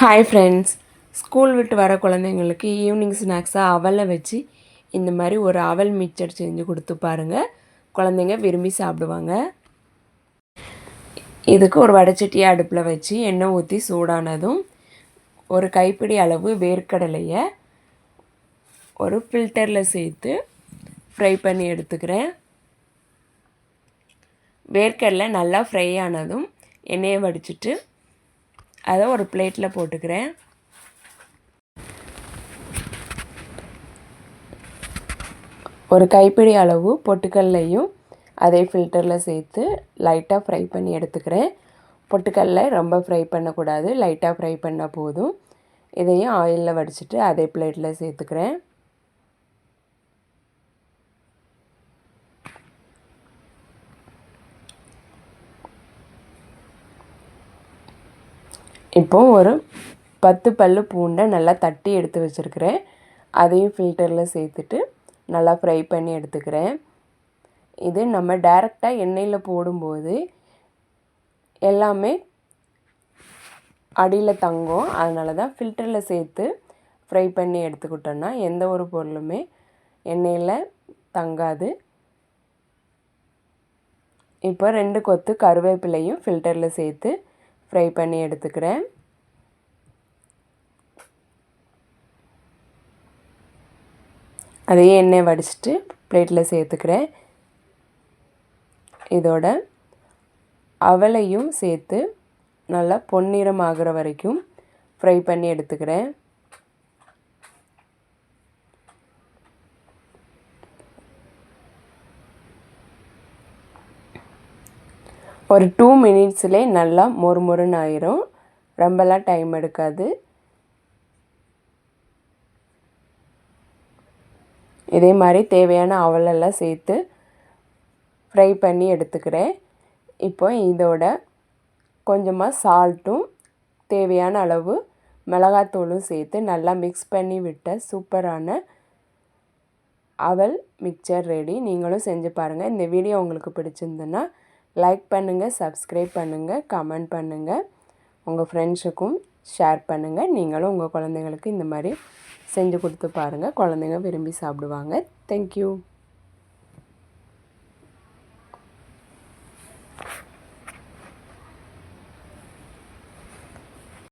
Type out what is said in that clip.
Hi friends, school விட்டு வர குழந்தைங்களுக்கு ஈவினிங் ஸ்நாக்ஸாக அவலை வச்சு இந்த மாதிரி ஒரு அவல் மிக்சர் செஞ்சு கொடுத்து பாருங்கள். குழந்தைங்க விரும்பி சாப்பிடுவாங்க. இதுக்கு ஒரு வடைச்சட்டியை அடுப்பில் வச்சு எண்ணெய் ஊற்றி சூடானதும் ஒரு கைப்பிடி அளவு வேர்க்கடலையை ஒரு ஃபில்டரில் சேர்த்து ஃப்ரை பண்ணி எடுத்துக்கிறேன். வேர்க்கடலை நல்லா ஃப்ரை ஆனதும் எண்ணெயை வடிச்சிட்டு அதை ஒரு பிளேட்டில் போட்டுக்கிறேன். ஒரு கைப்பிடி அளவு பொட்டுக்கல்லையும் அதே ஃபில்டரில் சேர்த்து லைட்டாக ஃப்ரை பண்ணி எடுத்துக்கிறேன். பொட்டுக்கல்லை ரொம்ப ஃப்ரை பண்ணக்கூடாது, லைட்டாக ஃப்ரை பண்ணால் போதும். இதையும் ஆயிலில் வடிச்சிட்டு அதே பிளேட்டில் சேர்த்துக்கிறேன். இப்போது ஒரு 10 பல்லு பூண்டை நல்லா தட்டி எடுத்து வச்சுருக்கிறேன். அதையும் ஃபில்டரில் சேர்த்துட்டு நல்லா ஃப்ரை பண்ணி எடுத்துக்கிறேன். இது நம்ம டைரெக்டாக எண்ணெயில் போடும்போது எல்லாமே அடியில் தங்கும். அதனால தான் ஃபில்டரில் சேர்த்து ஃப்ரை பண்ணி எடுத்துக்கிட்டோன்னா எந்த ஒரு பொருளுமே எண்ணெயில் தங்காது. இப்போ 2 கொத்து கருவேப்பிலையும் ஃபில்டரில் சேர்த்து ஃப்ரை பண்ணி எடுத்துக்கிறேன். அதையே எண்ணெய் வடிச்சிட்டு பிளேட்டில் சேர்த்துக்கிறேன். இதோட அவலையும் சேர்த்து நல்லா பொன்னிறம் ஆகிற வரைக்கும் ஃப்ரை பண்ணி எடுத்துக்கிறேன். ஒரு 2 மினிட்ஸ்லேயே நல்லா மொறுமொறுன்னு ஆயிரும். ரொம்பலாம் டைம் எடுக்காது. இதே மாதிரி தேவையான அவலெல்லாம் சேர்த்து ஃப்ரை பண்ணி எடுத்துக்கிறேன். இப்போ இதோட கொஞ்சமாக சால்ட்டும் தேவையான அளவு மிளகாத்தூளும் சேர்த்து நல்லா மிக்ஸ் பண்ணி விட்ட சூப்பரான அவல் மிக்சர் ரெடி. நீங்களும் செஞ்சு பாருங்கள். இந்த வீடியோ உங்களுக்கு பிடிச்சிருந்துன்னா லைக் பண்ணுங்கள், சப்ஸ்கிரைப் பண்ணுங்கள், கமெண்ட் பண்ணுங்கள், உங்கள் ஃப்ரெண்ட்ஸுக்கும் ஷேர் பண்ணுங்கள். நீங்களும் உங்கள் குழந்தைங்களுக்கு இந்த மாதிரி செஞ்சு கொடுத்து பாருங்கள். குழந்தைங்க விரும்பி சாப்பிடுவாங்க. தேங்க்யூ.